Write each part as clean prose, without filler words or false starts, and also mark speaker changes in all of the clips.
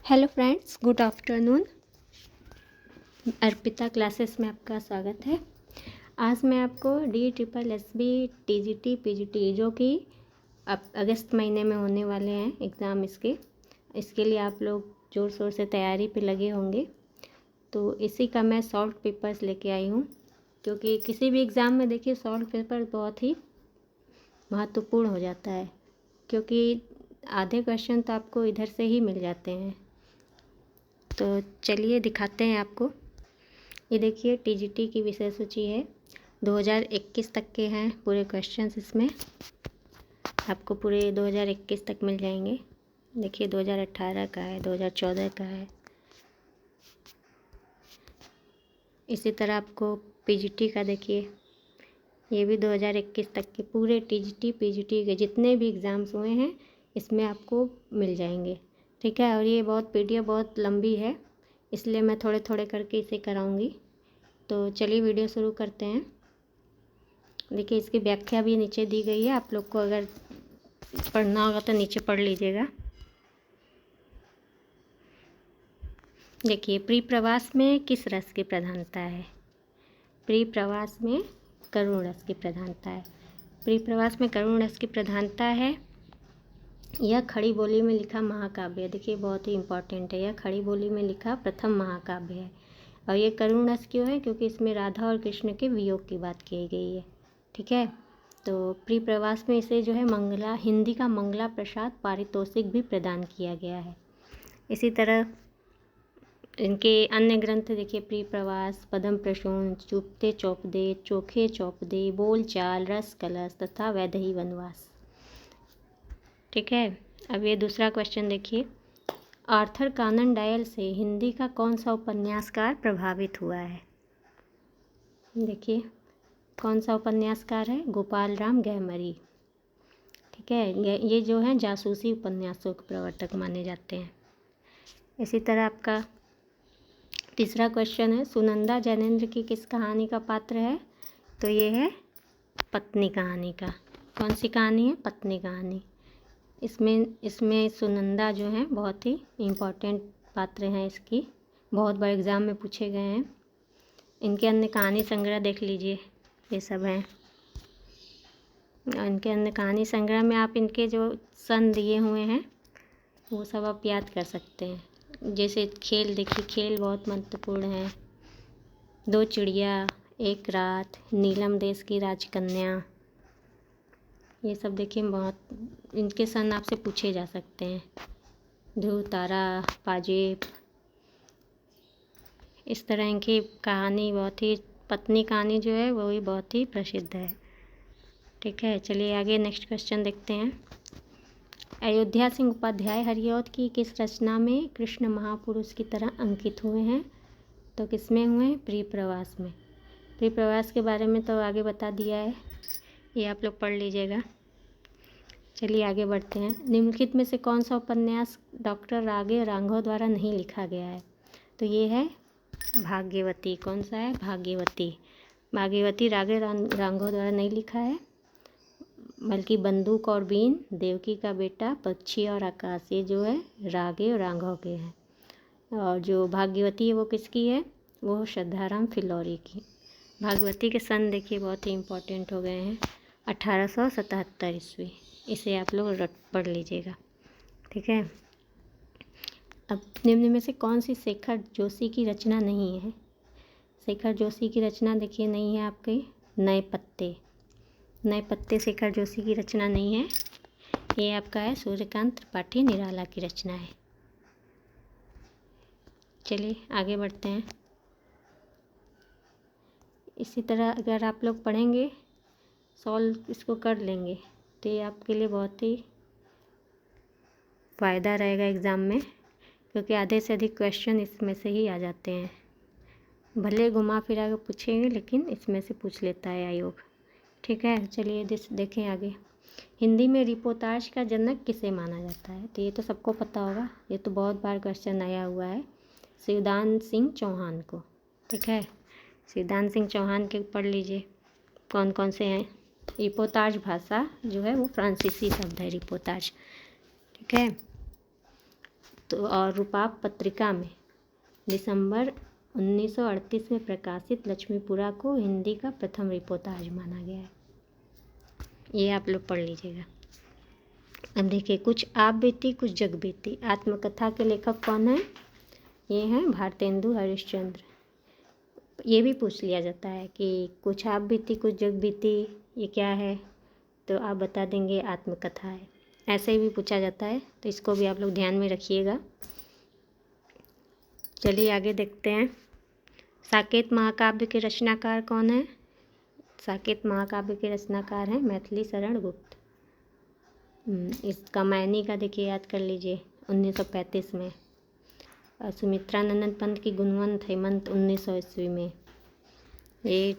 Speaker 1: Hello friends, good afternoon. Arpita classes में आपका स्वागत है। आज मैं आपको DSSB TGT PGT जो कि अब अगस्त महीने में होने वाले हैं एग्ज़ाम, इसके लिए आप लोग ज़ोर शोर से तैयारी पे लगे होंगे। तो इसी का मैं सॉल्व पेपर्स लेके आई हूँ, क्योंकि किसी भी एग्ज़ाम में देखिए सॉल्व पेपर बहुत ही महत्वपूर्ण हो जाता है, क्योंकि आधे क्वेश्चन तो आपको इधर से ही मिल जाते हैं। तो चलिए दिखाते हैं आपको। ये देखिए TGT की विषय सूची है, 2021 तक के हैं पूरे क्वेश्चंस। इसमें आपको पूरे 2021 तक मिल जाएंगे। देखिए 2018 का है, 2014 का है। इसी तरह आपको PGT का देखिए, ये भी 2021 तक के पूरे TGT PGT के जितने भी एग्ज़ाम्स हुए हैं इसमें आपको मिल जाएंगे। ठीक है। और ये PDF बहुत लंबी है, इसलिए मैं थोड़े थोड़े करके इसे कराऊंगी। तो चलिए वीडियो शुरू करते हैं। देखिए इसकी व्याख्या भी नीचे दी गई है, आप लोग को अगर पढ़ना होगा तो नीचे पढ़ लीजिएगा। देखिए प्रीप्रवास में किस रस की प्रधानता है? प्रीप्रवास में करुण रस की प्रधानता है। प्रीप्रवास में करुण रस की प्रधानता है। यह खड़ी बोली में लिखा महाकाव्य है। देखिए बहुत ही इम्पोर्टेंट है, यह खड़ी बोली में लिखा प्रथम महाकाव्य है। और ये करुण रस क्यों है? क्योंकि इसमें राधा और कृष्ण के वियोग की बात की गई है। ठीक है। तो प्रीप्रवास में इसे जो है हिंदी का मंगला प्रसाद पारितोषिक भी प्रदान किया गया है। इसी तरह इनके अन्य ग्रंथ देखिए, प्रीप्रवास, पदम प्रसून, चुपते चौपदे, चोखे चौपदे, बोलचाल, रस कलश तथा वैदेही वनवास। ठीक है। अब ये दूसरा क्वेश्चन देखिए, आर्थर कानन डायल से हिंदी का कौन सा उपन्यासकार प्रभावित हुआ है? देखिए कौन सा उपन्यासकार है? गोपाल राम गैमरी। ठीक है। ये जो है जासूसी उपन्यासों के प्रवर्तक माने जाते हैं। इसी तरह आपका तीसरा क्वेश्चन है, सुनंदा जैनेन्द्र की किस कहानी का पात्र है? तो ये है पत्नी कहानी का। कौन सी कहानी है? पत्नी कहानी। इसमें सुनंदा जो है बहुत ही इम्पोर्टेंट पात्र हैं इसकी, बहुत बार एग्ज़ाम में पूछे गए हैं। इनके अन्य कहानी संग्रह देख लीजिए, ये सब हैं। इनके अन्य कहानी संग्रह में आप इनके जो सन दिए हुए हैं वो सब आप याद कर सकते हैं। जैसे खेल, देखिए खेल बहुत महत्वपूर्ण है। दो चिड़िया, एक रात, नीलम देश की राजकन्या, ये सब देखिए बहुत इनके सन आपसे पूछे जा सकते हैं। ध्रुव तारा, पाजेब, इस तरह इनकी कहानी बहुत ही, पत्नी कहानी जो है वो भी बहुत ही प्रसिद्ध है। ठीक है। चलिए आगे नेक्स्ट क्वेश्चन देखते हैं। अयोध्या सिंह उपाध्याय हरिऔध की किस रचना में कृष्ण महापुरुष की तरह अंकित हुए हैं? तो किस में हुए हैं? प्रीप्रवास में। प्रीप्रवास के बारे में तो आगे बता दिया है, ये आप लोग पढ़ लीजिएगा। चलिए आगे बढ़ते हैं। निम्नलिखित में से कौन सा उपन्यास डॉक्टर रागे रांघव द्वारा नहीं लिखा गया है? तो ये है भाग्यवती। कौन सा है? भाग्यवती। भाग्यवती रागे रांघव द्वारा नहीं लिखा है, बल्कि बंदूक और बीन, देवकी का बेटा, पक्षी और आकाश, ये जो है रागे और रांघव के हैं। और जो भाग्यवती है वो किसकी है? वो श्रद्धाराम फिलौरी की। भागवती के सन देखिए बहुत ही इम्पोर्टेंट हो गए हैं, 1877 ईस्वी। इसे आप लोग पढ़ लीजिएगा। ठीक है। अब निम्न में से कौन सी शेखर जोशी की रचना नहीं है? शेखर जोशी की रचना देखिए नहीं है आपके, नए पत्ते। नए पत्ते शेखर जोशी की रचना नहीं है। ये आपका है सूर्यकांत त्रिपाठी निराला की रचना है। चलिए आगे बढ़ते हैं। इसी तरह अगर आप लोग पढ़ेंगे, सॉल्व इसको कर लेंगे, तो ये आपके लिए बहुत ही फ़ायदा रहेगा एग्ज़ाम में, क्योंकि आधे से अधिक क्वेश्चन इसमें से ही आ जाते हैं। भले घुमा फिरा के पूछेंगे, लेकिन इसमें से पूछ लेता है आयोग। ठीक है। चलिए देखें आगे। हिंदी में रिपोर्ताज का जनक किसे माना जाता है? तो ये तो सबको पता होगा, ये तो बहुत बार क्वेश्चन आया हुआ है, शिवदान सिंह चौहान को। ठीक है। शिवदान सिंह चौहान के पढ़ लीजिए कौन कौन से हैं। रिपोर्ताज भाषा जो है वो फ्रांसीसी शब्द है, रिपोर्ताज। ठीक है। तो और रूपाप पत्रिका में दिसंबर 1938 में प्रकाशित लक्ष्मीपुरा को हिंदी का प्रथम रिपोर्टाज माना गया है। ये आप लोग पढ़ लीजिएगा। अब देखिए, कुछ आप बीती कुछ जग बीती। आत्मकथा के लेखक कौन है? ये हैं भारतेंदु हरिश्चंद्र। ये भी पूछ लिया जाता है कि कुछ आप बीती कुछ जग बीती ये क्या है, तो आप बता देंगे आत्मकथा है। ऐसे ही भी पूछा जाता है, तो इसको भी आप लोग ध्यान में रखिएगा। चलिए आगे देखते हैं। साकेत महाकाव्य के रचनाकार कौन है? साकेत महाकाव्य के रचनाकार हैं मैथिली शरण गुप्त। इस कामायनी का देखिए याद कर लीजिए 1935 में, और सुमित्रानंद पंत की गुणवंत हेमंत 1900 ईस्वी में। ये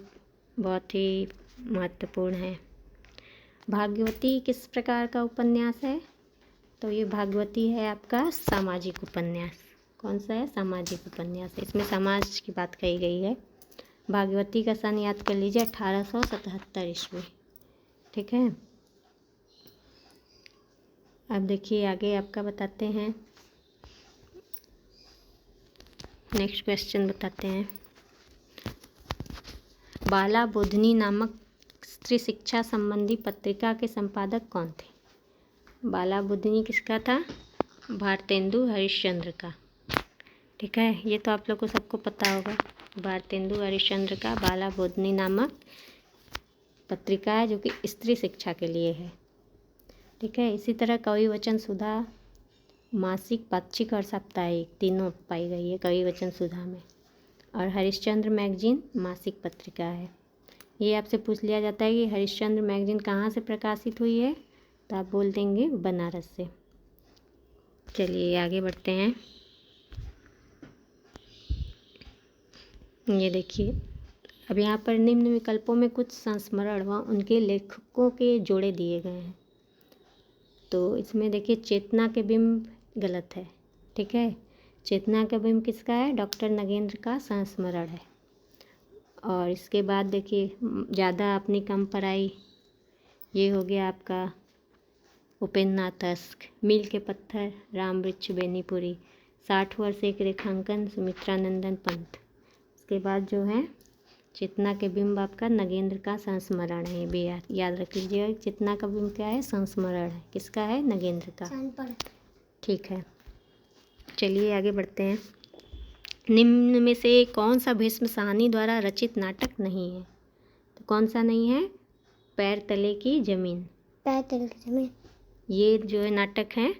Speaker 1: बहुत ही महत्वपूर्ण है। भाग्यवती किस प्रकार का उपन्यास है? तो ये भाग्यवती है आपका सामाजिक उपन्यास। कौन सा है? सामाजिक उपन्यास। इसमें समाज की बात कही गई है। भाग्यवती का सन याद कर लीजिए 1877 ईस्वी। ठीक है। अब देखिए आगे आपका बताते हैं, नेक्स्ट क्वेश्चन बताते हैं। बाला बोधनी नामक स्त्री शिक्षा संबंधी पत्रिका के संपादक कौन थे? बाला बोधनी किसका था? भारतेंदु हरिश्चंद्र का। ठीक है, ये तो आप लोग को सबको पता होगा। भारतेंदु हरिश्चंद्र का बाला बोधनी नामक पत्रिका है जो कि स्त्री शिक्षा के लिए है। ठीक है। इसी तरह कवि वचन सुधा मासिक, पाक्षिक और साप्ताहिक तीनों पाई गई है कवि वचन सुधा में। और हरिश्चंद्र मैगजीन मासिक पत्रिका है। ये आपसे पूछ लिया जाता है कि हरिश्चंद्र मैगजीन कहाँ से प्रकाशित हुई है, तो आप बोल देंगे बनारस से। चलिए आगे बढ़ते हैं। ये देखिए, अब यहाँ पर निम्न विकल्पों में कुछ संस्मरण व उनके लेखकों के जोड़े दिए गए हैं। तो इसमें देखिए, चेतना के बिंब गलत है। ठीक है, चेतना का बिंब किसका है? डॉक्टर नगेंद्र का संस्मरण है। और इसके बाद देखिए, ज़्यादा अपनी कम पराई, ये हो गया आपका उपेंद्र नाथ तस्क। मील के पत्थर राम वृक्ष बेनीपुरी। 60 वर्ष एक रेखांकन सुमित्रानंदन पंत। इसके बाद जो है चेतना के बिंब आपका नगेंद्र का संस्मरण है। ये भी याद रख लीजिएगा। चेतना का बिंब क्या है? संस्मरण है। किसका है? नगेंद्र का। ठीक है, चलिए आगे बढ़ते हैं। निम्न में से कौन सा भीष्म साहनी द्वारा रचित नाटक नहीं है? तो कौन सा नहीं है? पैर तले की जमीन। पैर तले की जमीन, ये जो है नाटक है,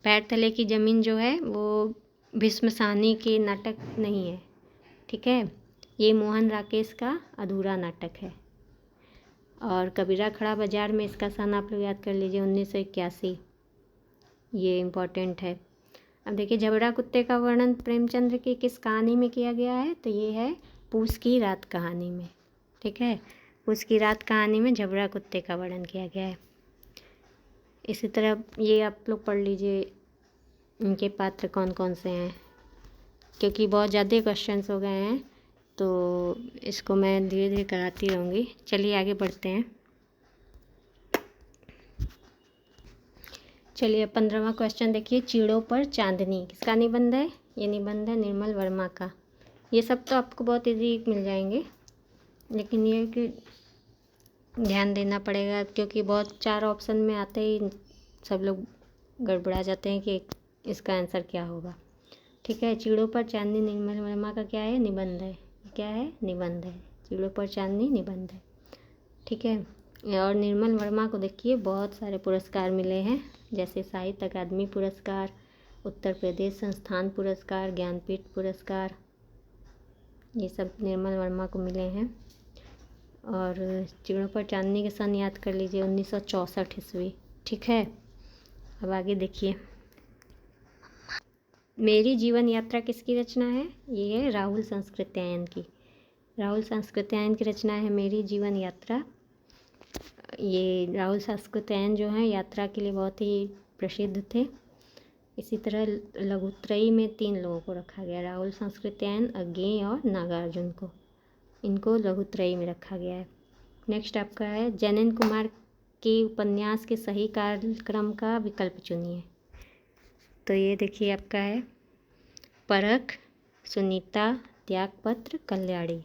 Speaker 1: पैर तले की ज़मीन जो है वो भीष्म साहनी के नाटक नहीं है। ठीक है, ये मोहन राकेश का अधूरा नाटक है। और कबीरा खड़ा बाजार में इसका सन आप लोग याद कर लीजिए 1981। ये इम्पॉर्टेंट है। अब देखिए, झबरा कुत्ते का वर्णन प्रेमचंद्र की किस कहानी में किया गया है? तो ये है पूस की रात कहानी में। ठीक है, पूस की रात कहानी में झबरा कुत्ते का वर्णन किया गया है। इसी तरह ये आप लोग पढ़ लीजिए, इनके पात्र कौन कौन से हैं, क्योंकि बहुत ज़्यादा क्वेश्चंस हो गए हैं तो इसको मैं धीरे धीरे कराती रहूँगी। चलिए आगे बढ़ते हैं। चलिए 15वां क्वेश्चन देखिए, चीड़ों पर चांदनी किसका निबंध है? ये निबंध है निर्मल वर्मा का। ये सब तो आपको बहुत इजी मिल जाएंगे, लेकिन ये कि ध्यान देना पड़ेगा, क्योंकि बहुत 4 ऑप्शन में आते ही सब लोग गड़बड़ा जाते हैं कि इसका आंसर क्या होगा। ठीक है, चीड़ों पर चांदनी निर्मल वर्मा का क्या है? निबंध है। क्या है? निबंध है। चीड़ों पर चांदनी निबंध है। ठीक है, और निर्मल वर्मा को देखिए बहुत सारे पुरस्कार मिले हैं, जैसे साहित्य अकादमी पुरस्कार, उत्तर प्रदेश संस्थान पुरस्कार, ज्ञानपीठ पुरस्कार, ये सब निर्मल वर्मा को मिले हैं। और चीड़ों पर चांदनी के सन याद कर लीजिए 1964 ईस्वी। ठीक है, अब आगे देखिए, मेरी जीवन यात्रा किसकी रचना है? ये है राहुल संस्कृत्यायन की। राहुल संस्कृत्यायन की रचना है मेरी जीवन यात्रा। ये राहुल संस्कृत्यायन जो हैं यात्रा के लिए बहुत ही प्रसिद्ध थे। इसी तरह लघुत्रयी में 3 लोगों को रखा गया, राहुल संस्कृत्यायन, अज्ञेय और नागार्जुन को। इनको लघुत्रयी में रखा गया है। नेक्स्ट आपका है, जैनेन्द्र कुमार के उपन्यास के सही कार्यक्रम का विकल्प चुनिए। तो ये देखिए आपका है परख, सुनीता, त्यागपत्र, कल्याणी।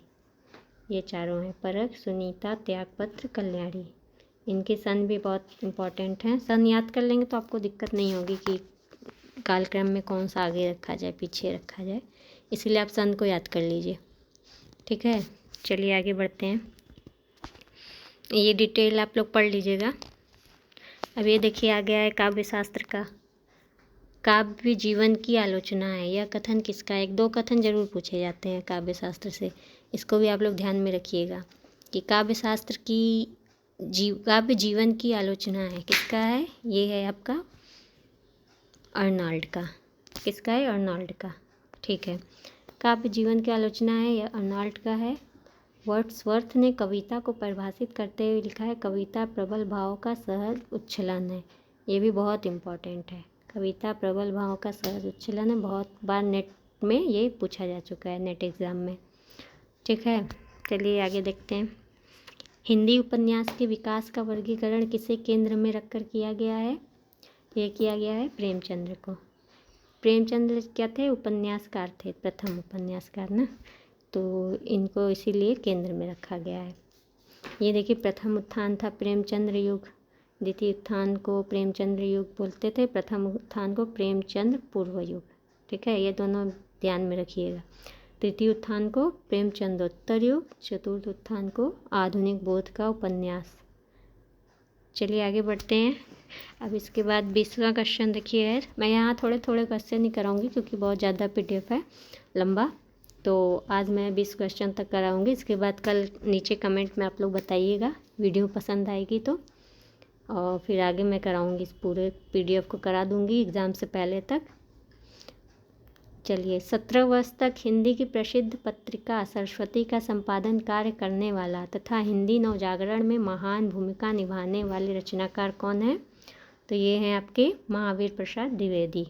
Speaker 1: ये चारों हैं, परख, सुनीता, त्यागपत्र, कल्याणी। इनके सन भी बहुत इम्पॉर्टेंट हैं। सन याद कर लेंगे तो आपको दिक्कत नहीं होगी कि कालक्रम में कौन सा आगे रखा जाए पीछे रखा जाए, इसीलिए आप सन को याद कर लीजिए। ठीक है, चलिए आगे बढ़ते हैं। ये डिटेल आप लोग पढ़ लीजिएगा। अब ये देखिए आ गया है काव्य शास्त्र का। काव्य जीवन की आलोचना है। यह कथन किसका है? 1-2 कथन जरूर पूछे जाते हैं काव्य शास्त्र से, इसको भी आप लोग ध्यान में रखिएगा कि काव्य शास्त्र की काव्य जीवन की आलोचना है, किसका है? ये है आपका अर्नाल्ड का। किसका है? अर्नाल्ड का। ठीक है, काव्य जीवन की आलोचना है, यह अर्नाल्ड का है। वर्ड्सवर्थ ने कविता को परिभाषित करते हुए लिखा है, कविता प्रबल भाव का सहज उच्छलन है। ये भी बहुत इम्पॉर्टेंट है, कविता प्रबल भाव का सहज उच्छलन है। बहुत बार नेट में ये पूछा जा चुका है, नेट एग्ज़ाम में। ठीक है, चलिए आगे देखते हैं। हिंदी उपन्यास के विकास का वर्गीकरण किसे केंद्र में रखकर किया गया है? ये किया गया है प्रेमचंद्र को। प्रेमचंद्र क्या थे? उपन्यासकार थे, प्रथम उपन्यासकार ना, तो इनको इसीलिए केंद्र में रखा गया है। ये देखिए प्रथम उत्थान था प्रेमचंद्र युग, द्वितीय उत्थान को प्रेमचंद्र युग बोलते थे, प्रथम उत्थान को प्रेमचंद्र पूर्व युग। ठीक है, ये दोनों ध्यान में रखिएगा। तृतीय उत्थान को प्रेमचंद्रोत्तर युग, चतुर्थ उत्थान को आधुनिक बोध का उपन्यास। चलिए आगे बढ़ते हैं। अब इसके बाद 20वां क्वेश्चन देखिए है। मैं यहाँ थोड़े थोड़े क्वेश्चन ही कराऊंगी क्योंकि बहुत ज़्यादा PDF है लंबा, तो आज मैं 20 क्वेश्चन तक कराऊंगी। इसके बाद कल नीचे कमेंट में आप लोग बताइएगा वीडियो पसंद आएगी तो, और फिर आगे मैं कराऊंगी, इस पूरे PDF को करा दूंगी एग्ज़ाम से पहले तक। चलिए, 17 वर्ष तक हिंदी की प्रसिद्ध पत्रिका सरस्वती का संपादन कार्य करने वाला तथा हिंदी नवजागरण में महान भूमिका निभाने वाले रचनाकार कौन है? तो ये हैं आपके महावीर प्रसाद द्विवेदी,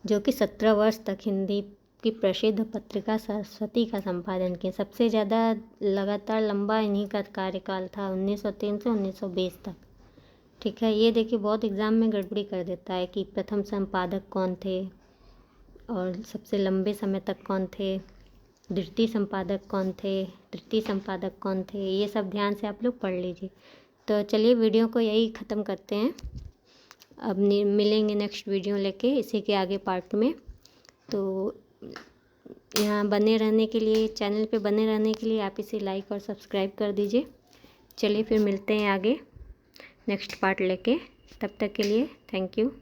Speaker 1: जो कि 17 वर्ष तक हिंदी की प्रसिद्ध पत्रिका सरस्वती का संपादन किया। सबसे ज़्यादा लगातार लंबा इन्हीं का कार्यकाल था, 1903 से 1920 तक। ठीक है, ये देखिए बहुत एग्ज़ाम में गड़बड़ी कर देता है कि प्रथम संपादक कौन थे और सबसे लंबे समय तक कौन थे, द्वितीय संपादक कौन थे, तृतीय संपादक कौन थे, ये सब ध्यान से आप लोग पढ़ लीजिए। तो चलिए वीडियो को यही ख़त्म करते हैं। अब मिलेंगे नेक्स्ट वीडियो लेके इसी के आगे पार्ट में। तो यहाँ बने रहने के लिए, चैनल पे बने रहने के लिए आप इसे लाइक और सब्सक्राइब कर दीजिए। चलिए फिर मिलते हैं आगे नेक्स्ट पार्ट लेके, तब तक के लिए थैंक यू।